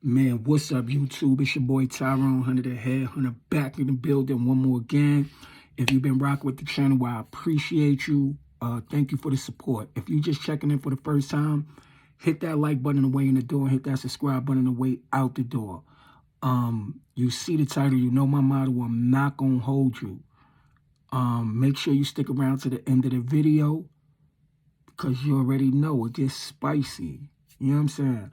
Man, what's up, YouTube? It's your boy Tyrone Hunter, the Head Hunter, back in the building one more again. If you've been rocking with the channel, well, I appreciate you. Thank you for the support. If you're just checking in for the first time, hit that like button on the way in the door and hit that subscribe button on the way out the door. You see the title, you know my motto, I'm not going to hold you. Make sure you stick around to the end of the video because you already know it gets spicy. You know what I'm saying?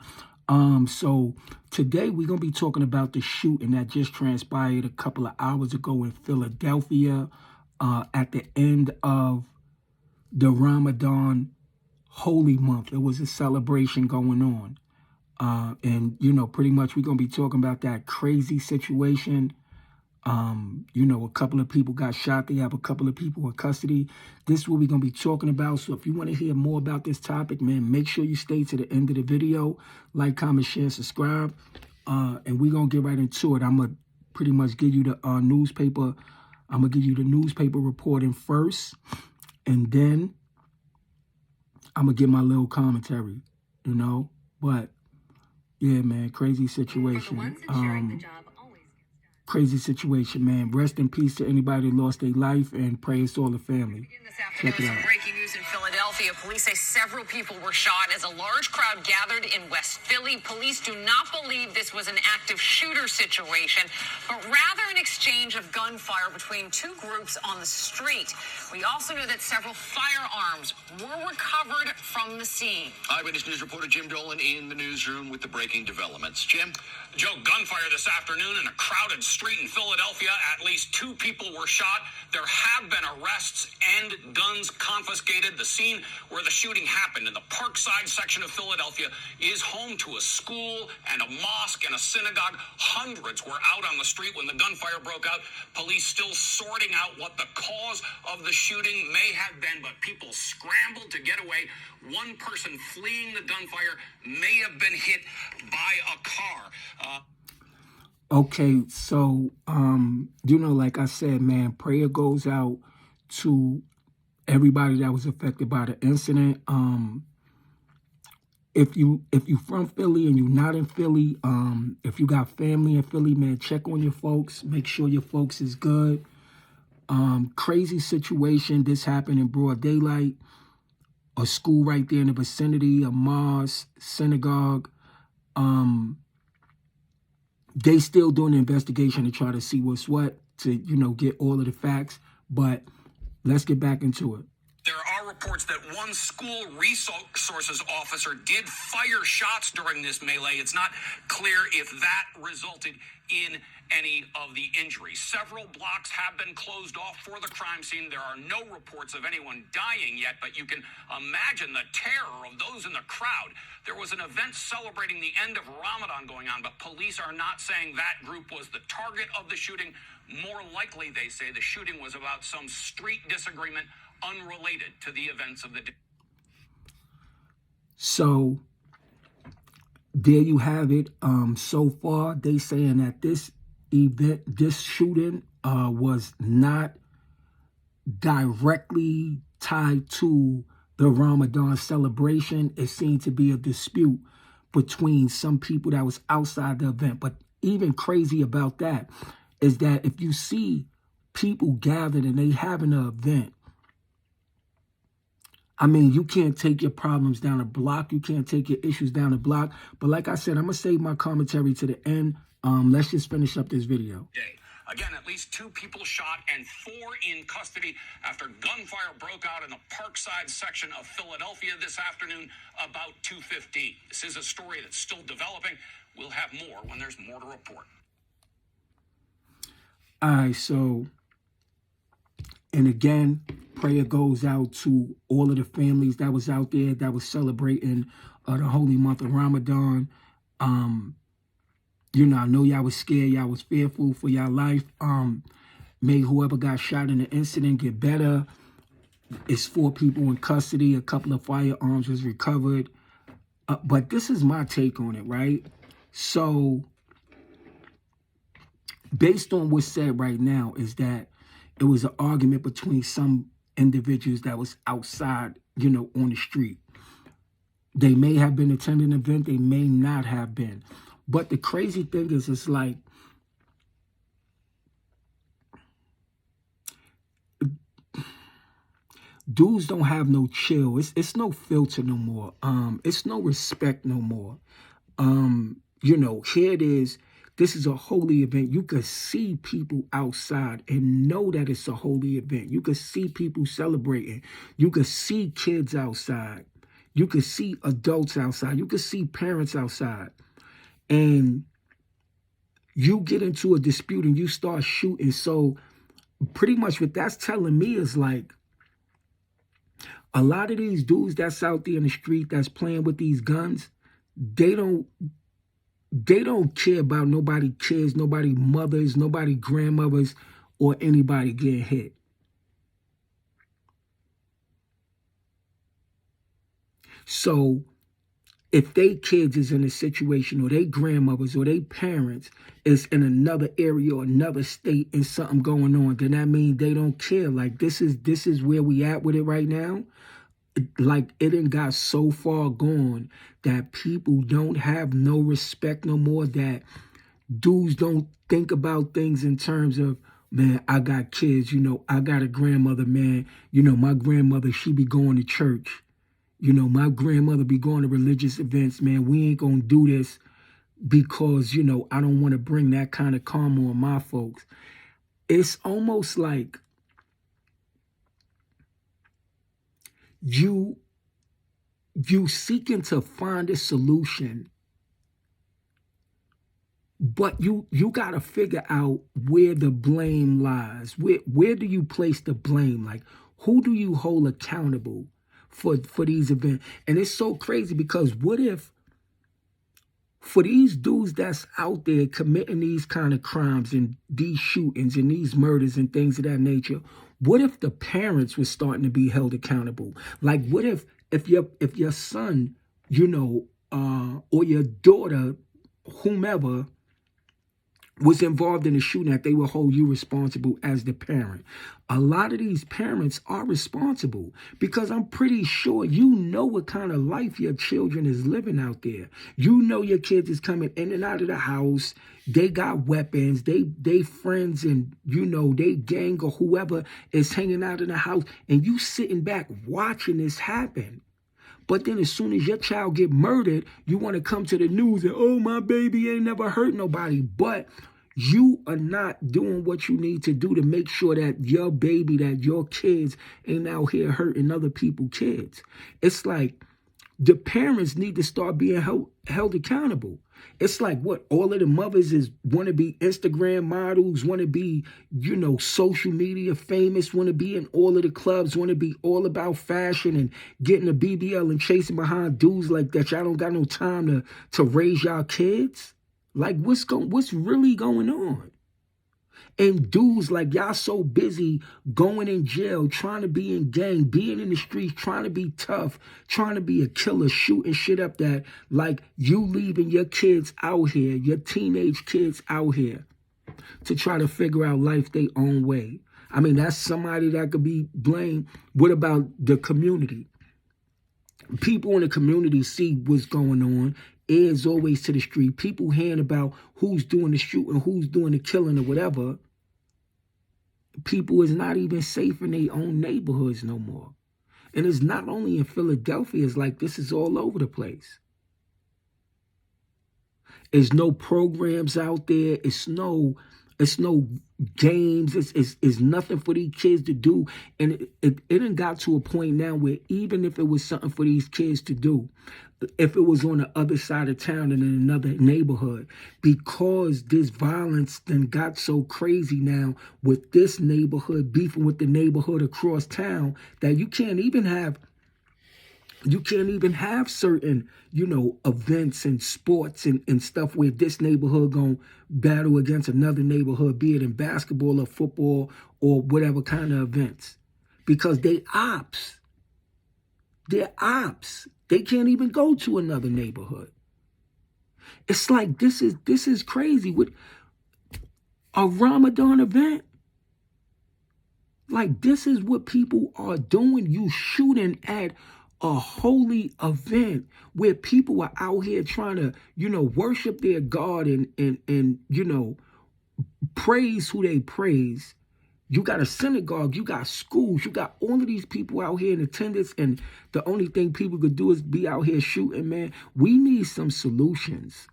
So today we're going to be talking about the shooting that just transpired a couple of hours ago in Philadelphia at the end of the Ramadan holy month. There was a celebration going on. And, you know, pretty much we're going to be talking about that crazy situation. You know, a couple of people got shot. They have a couple of people in custody. This is what we're going to be talking about. So if you want to hear more about this topic, man, make sure you stay to the end of the video. Like, comment, share, subscribe. And we're going to get right into it. I'm going to pretty much give you the newspaper. I'm going to give you the newspaper reporting first. And then I'm going to give my little commentary, you know. But, yeah, man, crazy situation. Crazy situation, man. Rest in peace to anybody that lost their life, and praise to all the family. Check it out. Breaking news in Philadelphia. Police say several people were shot as a large crowd gathered in West Philly. Police do not believe this was an active shooter situation, but rather an exchange of gunfire between two groups on the street. We also know that several firearms were recovered from the scene. Eyewitness News reporter Jim Dolan in the newsroom with the breaking developments. Jim? Joe, gunfire this afternoon in a crowded street in Philadelphia. At least 2 people were shot. There have been arrests and guns confiscated. The scene where the shooting happened in the Parkside section of Philadelphia is home to a school and a mosque and a synagogue. Hundreds were out on the street when the gunfire broke out. Police still sorting out what the cause of the shooting may have been, but people scrambled to get away. One person fleeing the gunfire may have been hit by a car. Okay, so, you know, like I said, man, prayer goes out to everybody that was affected by the incident. If you from Philly and you're not in Philly, if you got family in Philly, man, check on your folks. Make sure your folks is good. Crazy situation. This happened in broad daylight. A school right there in the vicinity, a mosque, synagogue. They still doing an investigation to try to see what's what, to, you know, get all of the facts. But let's get back into it. There are reports that one school resources officer did fire shots during this melee. It's not clear if that resulted in any of the injuries. Several blocks have been closed off for the crime scene. There are no reports of anyone dying yet, but you can imagine the terror of those in the crowd. There was an event celebrating the end of Ramadan going on, but police are not saying that group was the target of the shooting. More likely, they say, the shooting was about some street disagreement unrelated to the events of the day. So there you have it. So far, they saying that this event, this shooting, was not directly tied to the Ramadan celebration. It seemed to be a dispute between some people that was outside the event. But even crazy about that is that if you see people gathered and they having an event, I mean, you can't take your problems down a block. You can't take your issues down a block. But like I said, I'm going to save my commentary to the end. Let's just finish up this video. Again, at least 2 people shot and 4 in custody after gunfire broke out in the Parkside section of Philadelphia this afternoon about 2:15. This is a story that's still developing. We'll have more when there's more to report. All right, so, and again, prayer goes out to all of the families that was out there that was celebrating the holy month of Ramadan. You know, I know y'all was scared, y'all was fearful for y'all life. May whoever got shot in the incident get better. It's 4 people in custody. A couple of firearms was recovered. But this is my take on it, right? So, based on what's said right now is that it was an argument between some individuals that was outside, you know, on the street. They may have been attending an event. They may not have been. But the crazy thing is, it's like, dudes don't have no chill. It's no filter no more. It's no respect no more. You know, here it is. This is a holy event. You could see people outside and know that it's a holy event. You could see people celebrating. You could see kids outside. You could see adults outside. You could see parents outside. And you get into a dispute and you start shooting. So pretty much what that's telling me is like, a lot of these dudes that's out there in the street that's playing with these guns, they don't care about nobody kids, nobody mothers, nobody grandmothers, or anybody getting hit. So if they kids is in a situation, or they grandmothers or they parents is in another area or another state and something going on, then that means they don't care. Like this is where we at with it right now. Like it done got so far gone that people don't have no respect no more, that dudes don't think about things in terms of, man, I got kids, you know, I got a grandmother, man, you know, my grandmother, she be going to church. You know, my grandmother be going to religious events, man. We ain't gonna do this because, you know, I don't want to bring that kind of karma on my folks. It's almost like you seeking to find a solution, but you got to figure out where the blame lies. Where do you place the blame? Like, who do you hold accountable for these events? And it's so crazy because what if for these dudes that's out there committing these kind of crimes and these shootings and these murders and things of that nature, what if the parents were starting to be held accountable? Like, what if your son, you know, or your daughter, whomever, was involved in the shooting, that they will hold you responsible as the parent? A lot of these parents are responsible because I'm pretty sure you know what kind of life your children is living out there. You know your kids is coming in and out of the house. They got weapons. They friends and, you know, they gang or whoever is hanging out in the house, and you sitting back watching this happen. But then as soon as your child get murdered, you want to come to the news and, oh, my baby ain't never hurt nobody. But you are not doing what you need to do to make sure that your baby, that your kids ain't out here hurting other people's kids. It's like the parents need to start being held accountable. It's like what all of the mothers is want to be Instagram models, want to be, you know, social media famous, want to be in all of the clubs, want to be all about fashion and getting a BBL and chasing behind dudes like that. Y'all don't got no time to raise y'all kids. Like what's really going on? And dudes like y'all so busy going in jail, trying to be in gang, being in the streets, trying to be tough, trying to be a killer, shooting shit up, that like you leaving your kids out here, your teenage kids out here to try to figure out life their own way. I mean, that's somebody that could be blamed. What about the community? People in the community see what's going on. Ears always to the street. People hearing about who's doing the shooting, who's doing the killing or whatever. People is not even safe in their own neighborhoods no more. And it's not only in Philadelphia, it's like this is all over the place. There's no programs out there. It's no games. It's nothing for these kids to do. And it done got to a point now where even if it was something for these kids to do, if it was on the other side of town and in another neighborhood, because this violence then got so crazy now with this neighborhood beefing with the neighborhood across town, that you can't even have certain, you know, events and sports and stuff where this neighborhood gonna battle against another neighborhood, be it in basketball or football or whatever kind of events, because they're ops. They can't even go to another neighborhood. It's like this is crazy with a Ramadan event. Like, this is what people are doing. You shooting at a holy event where people are out here trying to, worship their God and praise who they praise. You got a synagogue, you got schools, you got all of these people out here in attendance, and the only thing people could do is be out here shooting, man. We need some solutions.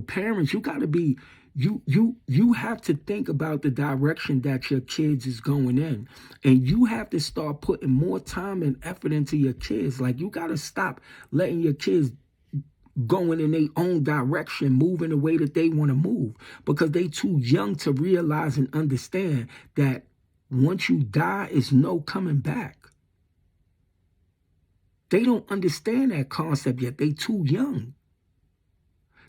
Parents, you gotta be, you have to think about the direction that your kids is going in. And you have to start putting more time and effort into your kids. Like, you gotta stop letting your kids going in their own direction, moving the way that they want to move, because they too young to realize and understand that once you die, it's no coming back. They don't understand that concept yet. They too young.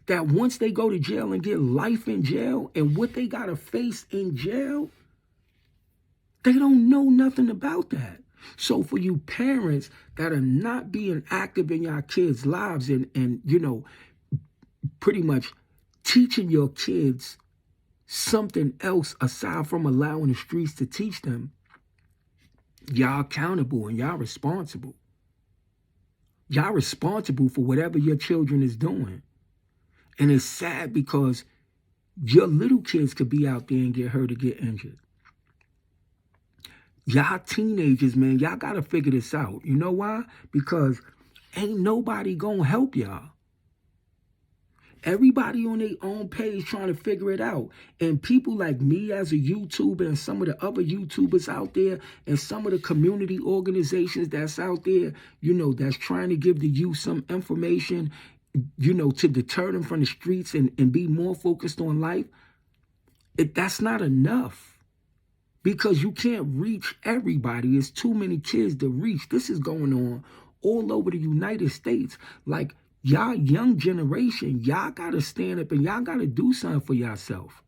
That once they go to jail and get life in jail and what they got to face in jail, they don't know nothing about that. So for you parents that are not being active in your kids' lives and pretty much teaching your kids something else aside from allowing the streets to teach them, y'all accountable and y'all responsible. Y'all responsible for whatever your children is doing. And it's sad because your little kids could be out there and get hurt or get injured. Y'all teenagers, man, y'all got to figure this out. You know why? Because ain't nobody gonna help y'all. Everybody on their own page trying to figure it out. And people like me as a YouTuber and some of the other YouTubers out there and some of the community organizations that's out there, that's trying to give the youth some information, to deter them from the streets and be more focused on life. That's not enough. Because you can't reach everybody. It's too many kids to reach. This is going on all over the United States. Like, y'all young generation, y'all got to stand up and y'all got to do something for yourself.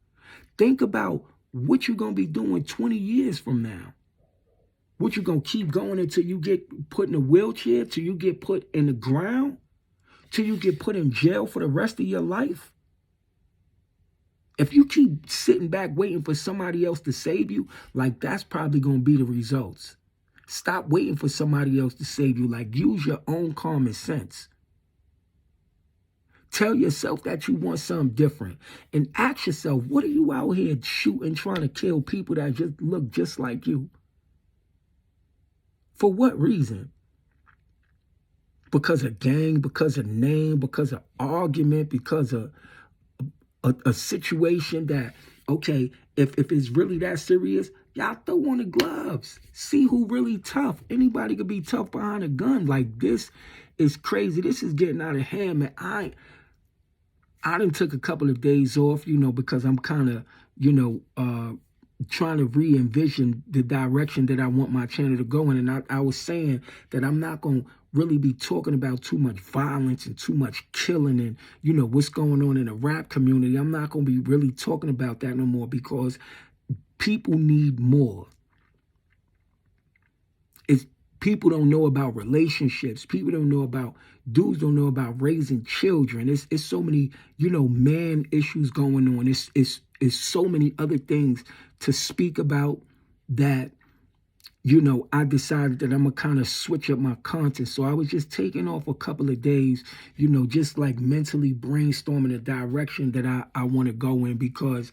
Think about what you're going to be doing 20 years from now. What, you going to keep going until you get put in a wheelchair, till you get put in the ground, till you get put in jail for the rest of your life? If you keep sitting back waiting for somebody else to save you, like, that's probably going to be the results. Stop waiting for somebody else to save you. Like, use your own common sense. Tell yourself that you want something different. And ask yourself, what are you out here shooting, trying to kill people that just look just like you? For what reason? Because of gang, because of name, because of argument, because of a situation that, okay, if it's really that serious, y'all throw on the gloves. See who really tough. Anybody could be tough behind a gun. Like, this is crazy. This is getting out of hand, man. I done took a couple of days off, because I'm kind of, trying to re-envision the direction that I want my channel to go in. And I was saying that I'm not going to really be talking about too much violence and too much killing and, what's going on in the rap community. I'm not going to be really talking about that no more, because people need more. People don't know about relationships. People don't know about, dudes don't know about raising children. It's so many, man issues going on. It's so many other things to speak about that, I decided that I'm going to kind of switch up my content. So I was just taking off a couple of days, just like mentally brainstorming the direction that I want to go in, because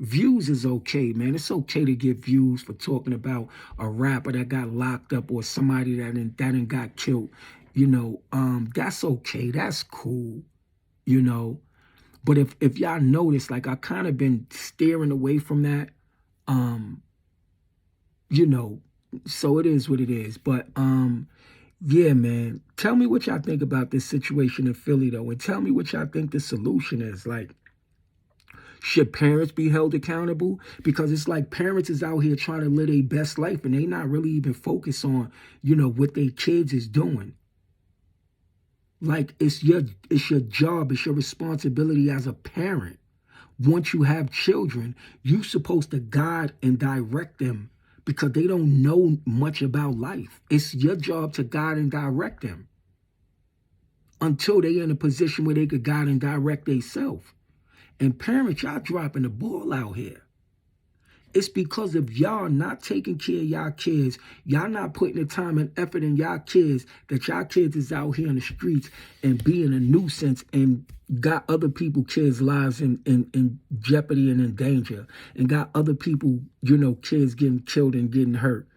views is okay, man. It's okay to get views for talking about a rapper that got locked up or somebody that got killed. That's okay. That's cool, But if y'all notice, like, I kind of been steering away from that, so it is what it is. But yeah, man, tell me what y'all think about this situation in Philly, though, and tell me what y'all think the solution is. Like, should parents be held accountable? Because it's like parents is out here trying to live their best life and they not really even focused on, what their kids is doing. Like, it's your job, it's your responsibility as a parent. Once you have children, you're supposed to guide and direct them, because they don't know much about life. It's your job to guide and direct them until they're in a position where they could guide and direct themselves. And parents, y'all dropping the ball out here. It's because of y'all not taking care of y'all kids. Y'all not putting the time and effort in y'all kids, that y'all kids is out here in the streets and being a nuisance and got other people's kids' lives in jeopardy and in danger, and got other people, kids getting killed and getting hurt.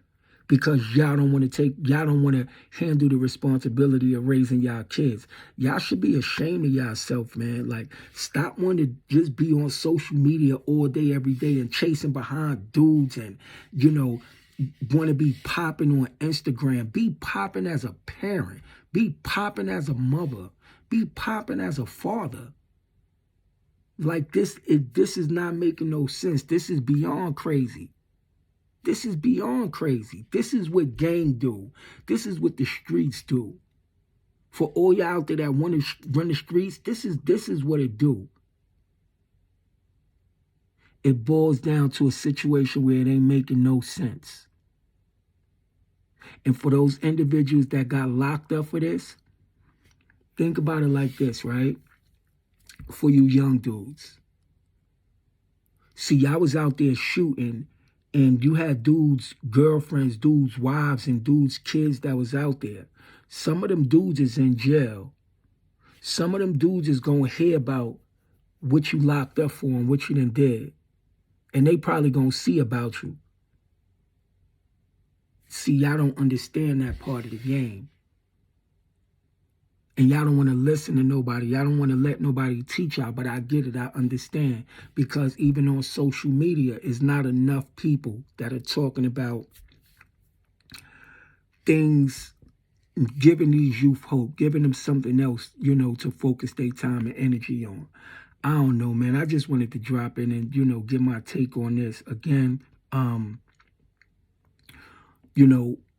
Because y'all don't want to handle the responsibility of raising y'all kids. Y'all should be ashamed of yourself, man. Like, stop wanting to just be on social media all day, every day, and chasing behind dudes and, want to be popping on Instagram. Be popping as a parent. Be popping as a mother. Be popping as a father. Like, this is not making no sense. This is beyond crazy. This is beyond crazy. This is what gang do. This is what the streets do. For all y'all out there that want to run the streets, this is what it do. It boils down to a situation where it ain't making no sense. And for those individuals that got locked up for this, think about it like this, right? For you young dudes. See, y'all was out there shooting, and you had dudes' girlfriends, dudes' wives, and dudes' kids that was out there. Some of them dudes is in jail. Some of them dudes is going to hear about what you locked up for and what you done did. And they probably going to see about you. See, y'all don't understand that part of the game. And y'all don't want to listen to nobody. Y'all don't want to let nobody teach y'all. But I get it. I understand. Because even on social media, it's not enough people that are talking about things, giving these youth hope, giving them something else, to focus their time and energy on. I don't know, man. I just wanted to drop in and, give my take on this. Again,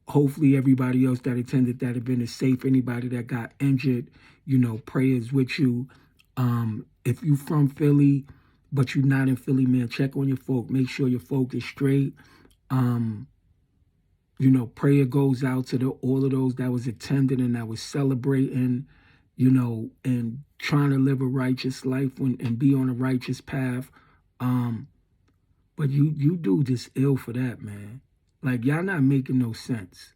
hopefully everybody else that attended that event is safe. Anybody that got injured, prayers with you. If you from Philly, but you're not in Philly, man, check on your folk. Make sure your folk is straight. Prayer goes out to all of those that was attending and that was celebrating, and trying to live a righteous life and be on a righteous path. But you do just ill for that, man. Like, y'all not making no sense.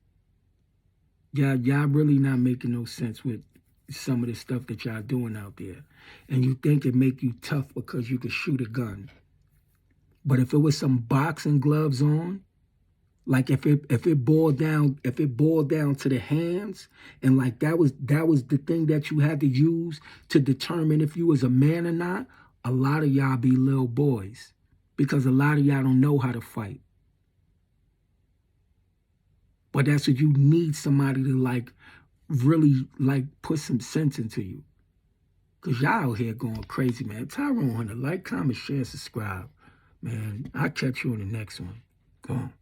Y'all really not making no sense with some of the stuff that y'all doing out there. And you think it make you tough because you can shoot a gun. But if it was some boxing gloves on, like if it boiled down to the hands, and like that was the thing that you had to use to determine if you was a man or not, a lot of y'all be little boys. Because a lot of y'all don't know how to fight. But that's what you need, somebody to really put some sense into you. Because y'all out here going crazy, man. Tyrone Hunter, like, comment, share, subscribe. Man, I'll catch you on the next one. Go on.